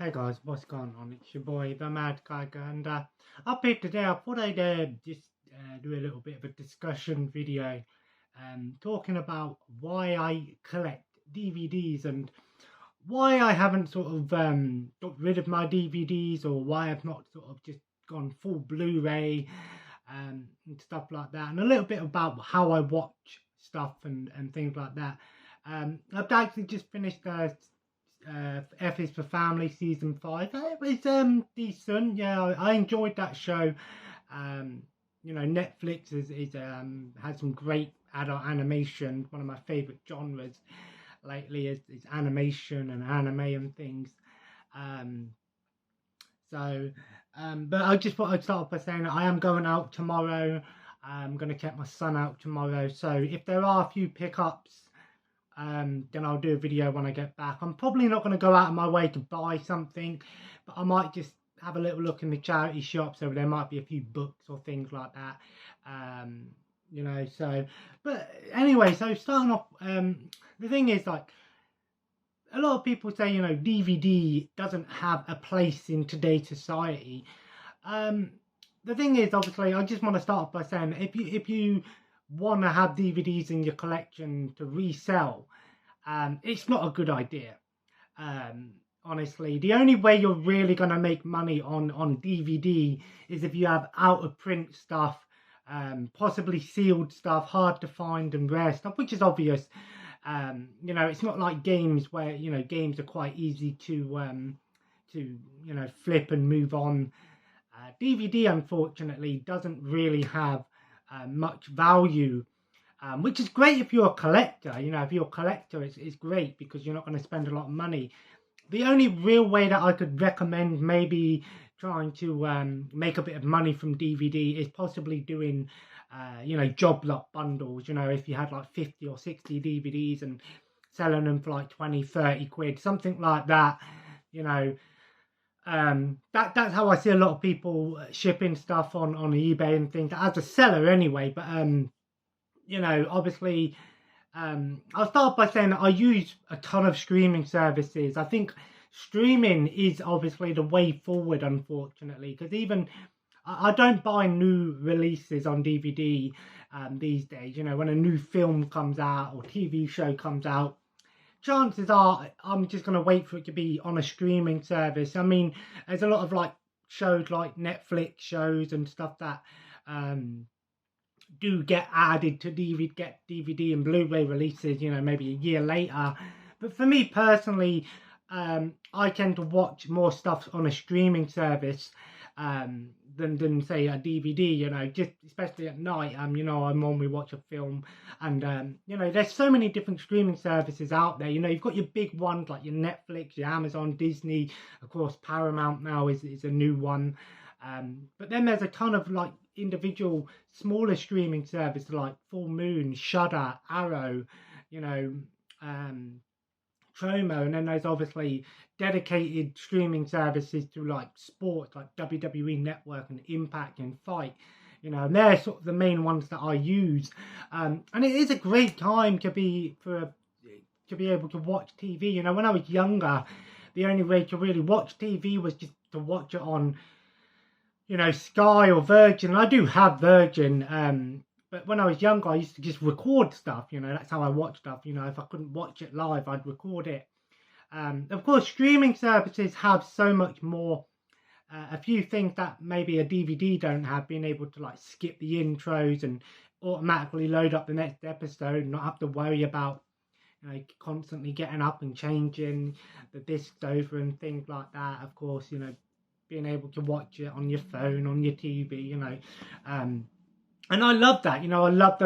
Hey guys, what's going on? It's your boy, the Mad Geiger, and up here today I thought I'd just do a little bit of a discussion video talking about why I collect DVDs and why I haven't sort of got rid of my DVDs, or why I've not sort of just gone full Blu-ray and stuff like that, and a little bit about how I watch stuff and things like that. I've actually just finished F is for Family season 5. It was decent. Yeah, I enjoyed that show. Netflix is has some great adult animation. One of my favorite genres lately is animation and anime and things. Um, but I just thought I'd start off by saying that I am going out tomorrow. I'm going to take my son out tomorrow. So if there are a few pickups, then I'll do a video when I get back. I'm probably not going to go out of my way to buy something, but I might just have a little look in the charity shops. So there might be a few books or things like that. But anyway, so starting off, the thing is, like, a lot of people say, DVD doesn't have a place in today's society. The thing is, obviously, I just want to start off by saying, if you want to have DVDs in your collection to resell, it's not a good idea. Honestly, the only way you're really going to make money on DVD is if you have out of print stuff, possibly sealed stuff, hard to find and rare stuff, which is obvious. It's not like games where games are quite easy to flip and move on. DVD, unfortunately, doesn't really have much value, which is great if you're a collector. If you're a collector, it's great because you're not going to spend a lot of money. The only real way that I could recommend maybe trying to make a bit of money from DVD is possibly doing job lot bundles. If you had like 50 or 60 DVDs and selling them for like 20-30 quid, something like that. That's how I see a lot of people shipping stuff on eBay and things, as a seller anyway. But obviously, I'll start by saying that I use a ton of streaming services. I think streaming is obviously the way forward, unfortunately, because even I don't buy new releases on DVD these days. When a new film comes out or TV show comes out, chances are I'm just going to wait for it to be on a streaming service. I mean, there's a lot of like shows like Netflix shows and stuff that do get added to DVD and Blu-ray releases, maybe a year later. But for me personally, I tend to watch more stuff on a streaming service than say a DVD, just especially at night. I normally watch a film, and there's so many different streaming services out there. You've got your big ones like your Netflix, your Amazon, Disney, of course Paramount now is a new one. But then there's a ton of like individual smaller streaming services like Full Moon, Shudder, Arrow, Tromo, and then there's obviously dedicated streaming services to like sports like WWE Network and Impact and Fight. And they're sort of the main ones that I use. And it is a great time to be able to watch TV. When I was younger, the only way to really watch TV was just to watch it on Sky or Virgin. And I do have Virgin, but when I was younger, I used to just record stuff. That's how I watch stuff. If I couldn't watch it live, I'd record it. Of course, streaming services have so much more. A few things that maybe a DVD don't have, being able to like skip the intros and automatically load up the next episode, not have to worry about constantly getting up and changing the discs over and things like that. Of course, being able to watch it on your phone, on your TV, and I love that. I love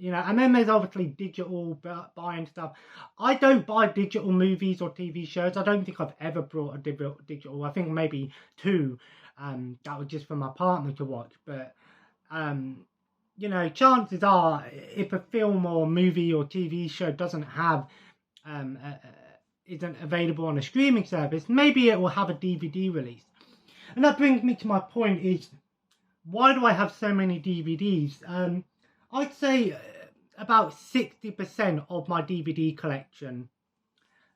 and then there's obviously digital buying stuff. I don't buy digital movies or TV shows. I don't think I've ever brought a digital. I think maybe 2. That was just for my partner to watch. But chances are, if a film or movie or TV show doesn't have isn't available on a streaming service, maybe it will have a DVD release. And that brings me to my point: is why do I have so many DVDs? I'd say about 60% of my DVD collection.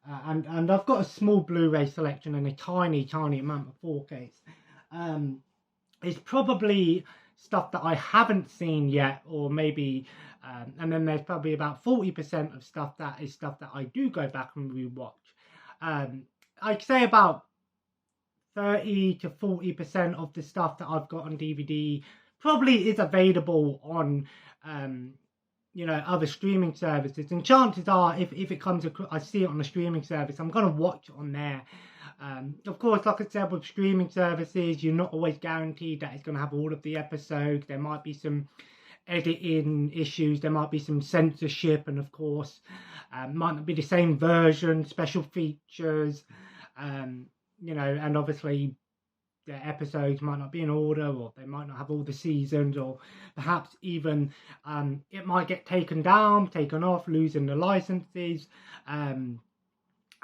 And I've got a small Blu-ray selection and a tiny amount of 4Ks. It's probably stuff that I haven't seen yet, or maybe, and then there's probably about 40% of stuff that is stuff that I do go back and rewatch. I'd say about 30 to 40% of the stuff that I've got on DVD probably is available on, other streaming services. And chances are, if it comes across, I see it on a streaming service, I'm going to watch it on there. Of course, like I said, with streaming services, you're not always guaranteed that it's going to have all of the episodes. There might be some editing issues, there might be some censorship, and of course, might not be the same version, special features, and obviously the episodes might not be in order, or they might not have all the seasons, or perhaps even it might get taken down, taken off, losing the licenses.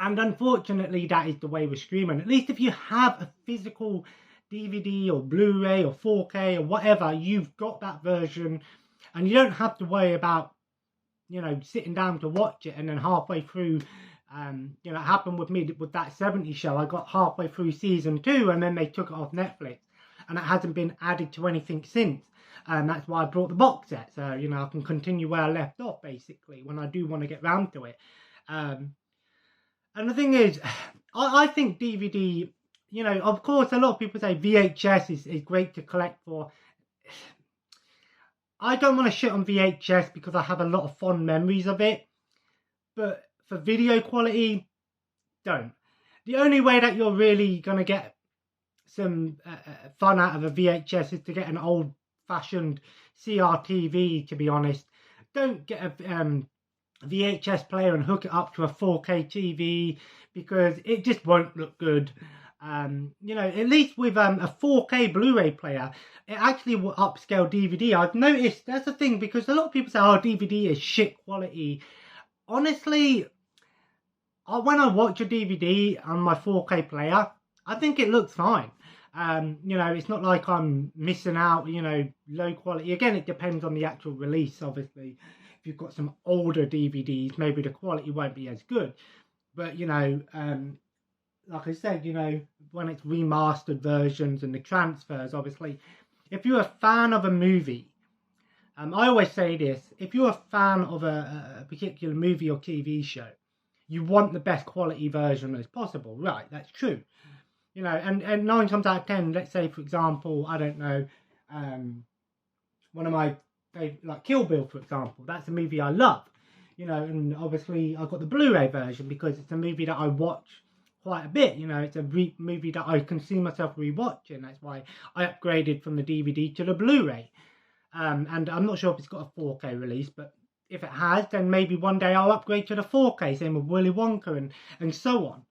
And unfortunately, that is the way with streaming. At least if you have a physical DVD or Blu-ray or 4K or whatever, you've got that version, and you don't have to worry about, sitting down to watch it and then halfway through, it happened with me with that 70s show. I got halfway through season 2 and then they took it off Netflix, and it hasn't been added to anything since. And that's why I brought the box set, so I can continue where I left off basically when I do want to get round to it. And the thing is, I think DVD, of course, a lot of people say VHS is great to collect for. I don't want to shit on VHS because I have a lot of fond memories of it. But for video quality, don't. The only way that you're really going to get some fun out of a VHS is to get an old-fashioned CRTV, to be honest. Don't get a VHS player and hook it up to a 4K TV, because it just won't look good. At least with a 4K Blu-ray player, it actually will upscale DVD. I've noticed that's the thing, because a lot of people say, oh, DVD is shit quality. Honestly, when I watch a DVD on my 4K player, I think it looks fine. It's not like I'm missing out, low quality. Again, it depends on the actual release, obviously. If you've got some older DVDs, maybe the quality won't be as good. But, like I said, when it's remastered versions and the transfers, obviously, if you're a fan of a movie, I always say this, if you're a fan of a particular movie or TV show, you want the best quality version as possible, right? That's true. And 9 times out of 10, let's say, for example, I don't know, one of my favorite, like Kill Bill, for example, that's a movie I love, and obviously I got the Blu-ray version because it's a movie that I watch quite a bit. It's a movie that I can see myself rewatching. That's why I upgraded from the DVD to the Blu-ray. And I'm not sure if it's got a 4K release, but if it has, then maybe one day I'll upgrade to the 4K, same with Willy Wonka and so on.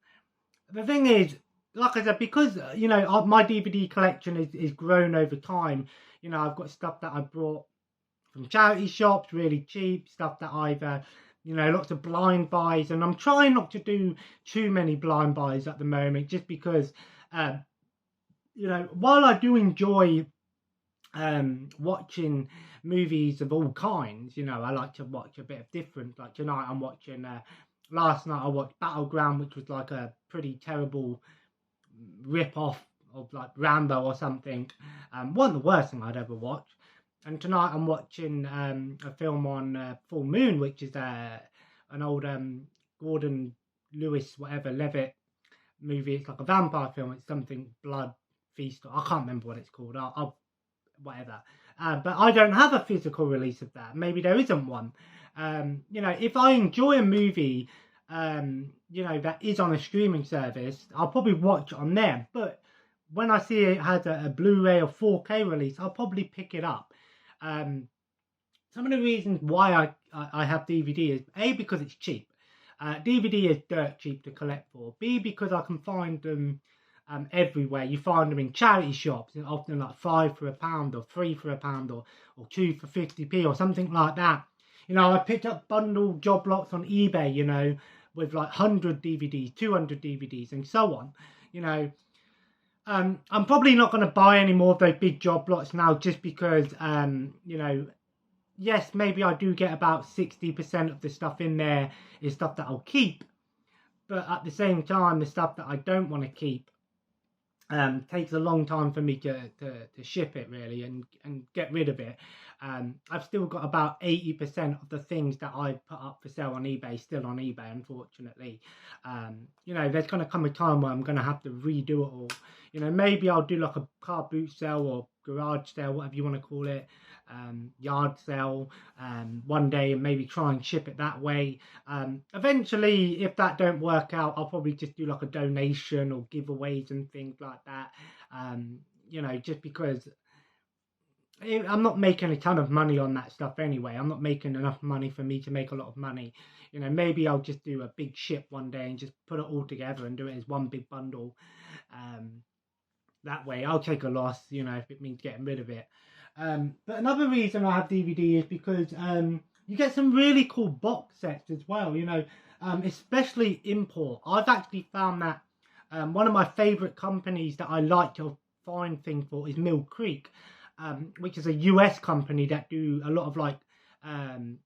The thing is, like I said, because, my DVD collection is grown over time, I've got stuff that I brought from charity shops, really cheap, stuff that I've, lots of blind buys, and I'm trying not to do too many blind buys at the moment, just because, while I do enjoy watching movies of all kinds, I like to watch a bit of different. Like tonight I'm watching, last night I watched Battleground, which was like a pretty terrible rip-off of like Rambo or something. One of the worst thing I'd ever watched. And tonight I'm watching a film on Full Moon, which is an old Gordon Lewis, whatever, Levitt movie. It's like a vampire film. It's something Blood Feast. I can't remember what it's called. I'll whatever. But I don't have a physical release of that. Maybe there isn't one. If I enjoy a movie, that is on a streaming service, I'll probably watch it on there. But when I see it has a Blu-ray or 4K release, I'll probably pick it up. Some of the reasons why I have DVD is A, because it's cheap. DVD is dirt cheap to collect for. B, because I can find them everywhere. You find them in charity shops, and often like 5 for £1 or 3 for £1 or 2 for 50p or something like that. I picked up bundled job lots on eBay, with like 100 DVDs, 200 DVDs and so on. I'm probably not going to buy any more of those big job lots now, just because, yes, maybe I do get about 60% of the stuff in there is stuff that I'll keep, but at the same time, the stuff that I don't want to keep takes a long time for me to ship it really and get rid of it. I've still got about 80% of the things that I put up for sale on eBay still on eBay, unfortunately. You know, there's going to come a time where I'm going to have to redo it all. You know, maybe I'll do like a car boot sale or garage sale, whatever you want to call it, yard sale one day, and maybe try and ship it that way. Eventually, if that don't work out, I'll probably just do like a donation or giveaways and things like that. You know, just because I'm not making a ton of money on that stuff anyway. I'm not making enough money for me to make a lot of money. You know, maybe I'll just do a big ship one day and just put it all together and do it as one big bundle. That way I'll take a loss, you know, if it means getting rid of it. But another reason I have DVD is because you get some really cool box sets as well, you know, especially import. I've actually found that one of my favourite companies that I like to find things for is Mill Creek, which is a US company that do a lot of like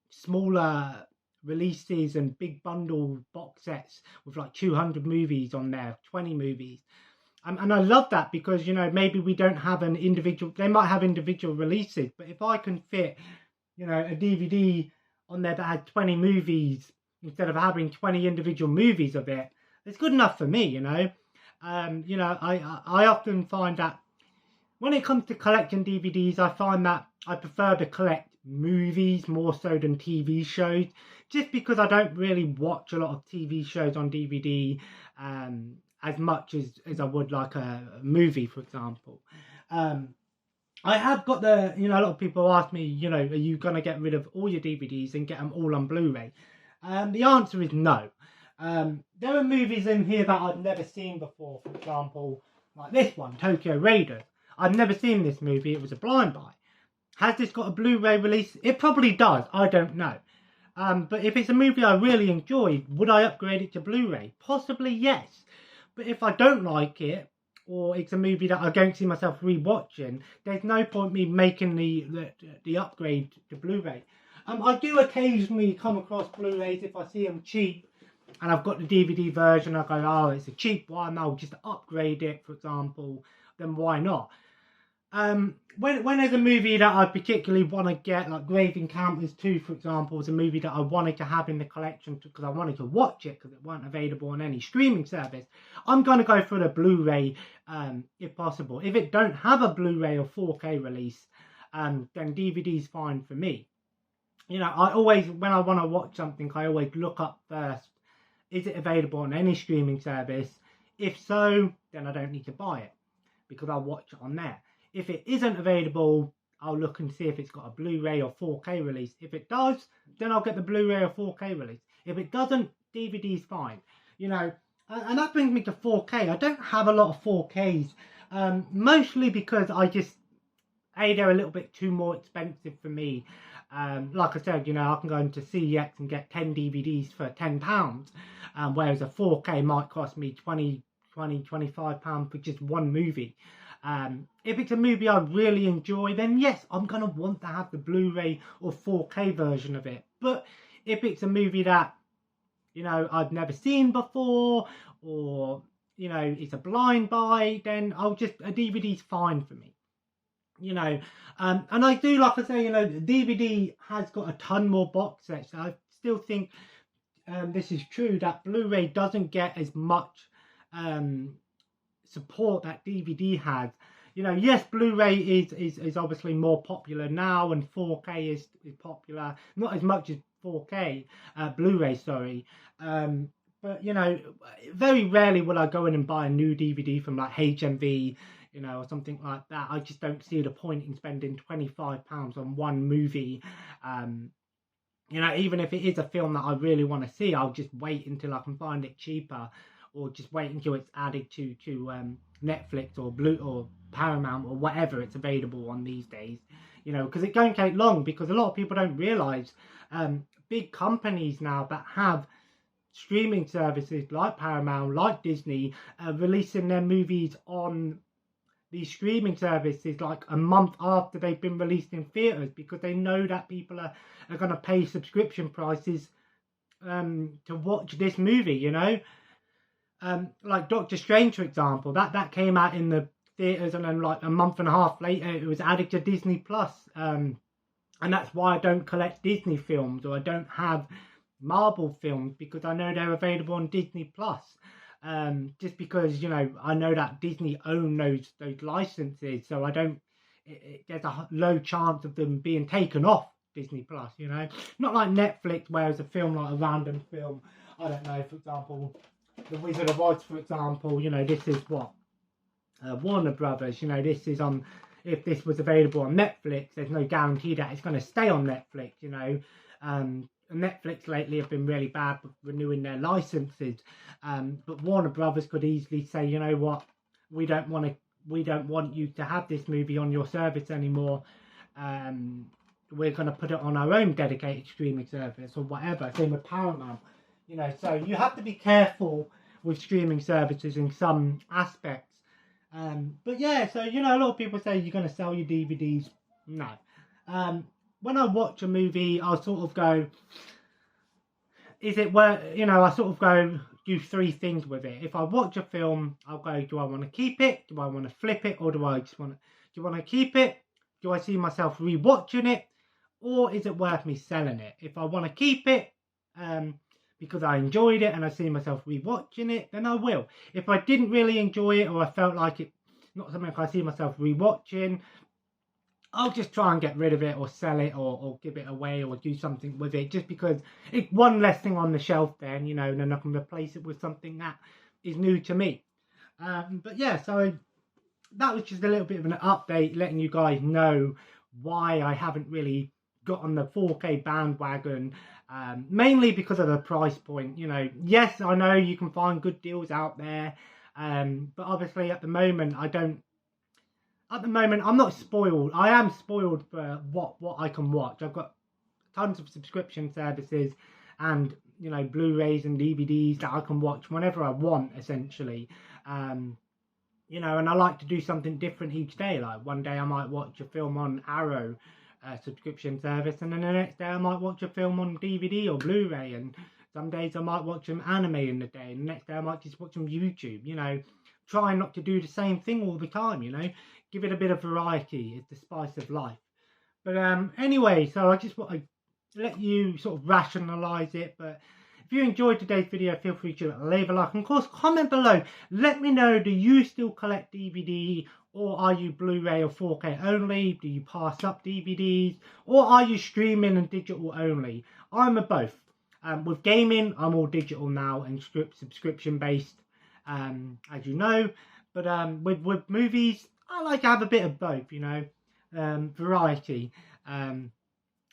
smaller releases and big bundle box sets with like 200 movies on there, 20 movies. And I love that because, you know, maybe we don't have an individual, they might have individual releases, but if I can fit, you know, a DVD on there that had 20 movies instead of having 20 individual movies of it, it's good enough for me, you know. You know, I often find that when it comes to collecting DVDs, I find that I prefer to collect movies more so than TV shows, just because I don't really watch a lot of TV shows on DVD as much as I would like a movie, for example. I have got the, you know, a lot of people ask me, you know, are you going to get rid of all your DVDs and get them all on Blu-ray? The answer is no. There are movies in here that I've never seen before, for example, like this one, Tokyo Raiders. I've never seen this movie, it was a blind buy. Has this got a Blu-ray release? It probably does, I don't know. But if it's a movie I really enjoyed, would I upgrade it to Blu-ray? Possibly yes. But if I don't like it, or it's a movie that I don't see myself rewatching, there's no point me making the upgrade to Blu-ray. I do occasionally come across Blu-rays if I see them cheap, and I've got the DVD version. I go, oh, it's a cheap one, I'll just upgrade it, for example. Then why not? When there's a movie that I particularly want to get, like Grave Encounters 2, for example, is a movie that I wanted to have in the collection because I wanted to watch it because it weren't available on any streaming service, I'm going to go for the Blu-ray if possible. If it don't have a Blu-ray or 4K release, then DVD's fine for me. You know, I always, when I want to watch something, I always look up first, is it available on any streaming service? If so, then I don't need to buy it because I'll watch it on there. If it isn't available, I'll look and see if it's got a Blu-ray or 4K release. If it does, then I'll get the Blu-ray or 4K release. If it doesn't, DVD's fine. You know, and that brings me to 4K. I don't have a lot of 4Ks, mostly because they're a little bit too more expensive for me. Like I said, you know, I can go into CEX and get 10 DVDs for £10, whereas a 4K might cost me £25 for just one movie. If it's a movie I really enjoy, then yes, I'm going to want to have the Blu-ray or 4K version of it. But if it's a movie that, you know, I've never seen before, or, you know, it's a blind buy, then a DVD's fine for me. You know, and I do, like I say, you know, DVD has got a ton more box sets. I still think this is true, that Blu-ray doesn't get as much support that DVD has. You know, yes, Blu-ray is obviously more popular now, and 4K is popular, not as much as 4K, Blu-ray, sorry. But, you know, very rarely will I go in and buy a new DVD from like HMV, you know, or something like that. I just don't see the point in spending £25 on one movie. You know, even if it is a film that I really want to see, I'll just wait until I can find it cheaper, or just wait until it's added to Netflix or Paramount or whatever it's available on these days. You know, because it don't take long, because a lot of people don't realise big companies now that have streaming services like Paramount, like Disney, releasing their movies on these streaming services like a month after they've been released in theatres, because they know that people are going to pay subscription prices to watch this movie, you know. Like Doctor Strange, for example, that came out in the theatres, and then like a month and a half later it was added to Disney Plus. And that's why I don't collect Disney films, or I don't have Marvel films, because I know they're available on Disney Plus. Just because, you know, I know that Disney own those licenses, so I don't. There's a low chance of them being taken off Disney Plus. You know, not like Netflix, whereas a film like a random film, I don't know, for example, The Wizard of Oz, for example, you know, this is what Warner Brothers. You know, this is on. If this was available on Netflix, there's no guarantee that it's going to stay on Netflix. You know, Netflix lately have been really bad with renewing their licenses, but Warner Brothers could easily say, you know what, we don't want you to have this movie on your service anymore. We're going to put it on our own dedicated streaming service or whatever. Same with Paramount, you know. So you have to be careful with streaming services in some aspects. But yeah, so, you know, a lot of people say you're going to sell your DVDs. No. When I watch a movie, I'll sort of go, is it worth, you know, I sort of go, do three things with it. If I watch a film, I'll go, do I want to keep it? Do I want to flip it? Or do I just want to, do I want to keep it? Do I see myself rewatching it? Or is it worth me selling it? If I want to keep it, because I enjoyed it and I see myself rewatching it, then I will. If I didn't really enjoy it, or I felt like it's not something I see myself rewatching, I'll just try and get rid of it, or sell it, or give it away, or do something with it, just because it's one less thing on the shelf then, you know, and then I can replace it with something that is new to me. But yeah, so that was just a little bit of an update, letting you guys know why I haven't really got on the 4K bandwagon, mainly because of the price point. You know, yes, I know you can find good deals out there, but obviously at the moment I'm not spoiled. I am spoiled for what I can watch. I've got tons of subscription services and, you know, Blu-rays and DVDs that I can watch whenever I want, essentially. You know, and I like to do something different each day. Like one day I might watch a film on Arrow subscription service, and then the next day I might watch a film on DVD or Blu-ray, and some days I might watch some anime in the day, and the next day I might just watch some YouTube. You know, try not to do the same thing all the time, you know. Give it a bit of variety. It's the spice of life. But anyway, so I just want to let you sort of rationalise it. But if you enjoyed today's video, feel free to leave a like. And of course, comment below. Let me know, do you still collect DVD? Or are you Blu-ray or 4K only? Do you pass up DVDs? Or are you streaming and digital only? I'm a both. With gaming, I'm all digital now and subscription based, as you know. But with movies, I like to have a bit of both, you know, variety. And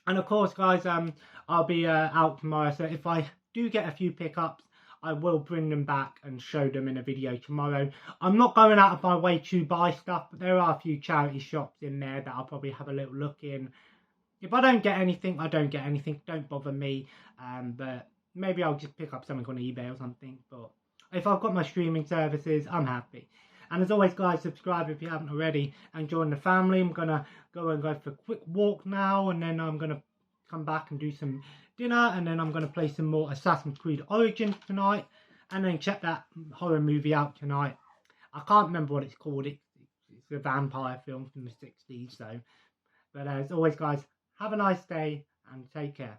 of course, guys, I'll be out tomorrow. So if I do get a few pickups, I will bring them back and show them in a video tomorrow. I'm not going out of my way to buy stuff, but there are a few charity shops in there that I'll probably have a little look in. If I don't get anything, I don't get anything. Don't bother me. But maybe I'll just pick up something on eBay or something. But if I've got my streaming services, I'm happy. And as always, guys, subscribe if you haven't already and join the family. I'm going to go for a quick walk now, and then I'm going to come back and do some dinner, and then I'm going to play some more Assassin's Creed Origins tonight, and then check that horror movie out tonight. I can't remember what it's called. It's a vampire film from the 60s. So, but as always, guys, have a nice day and take care.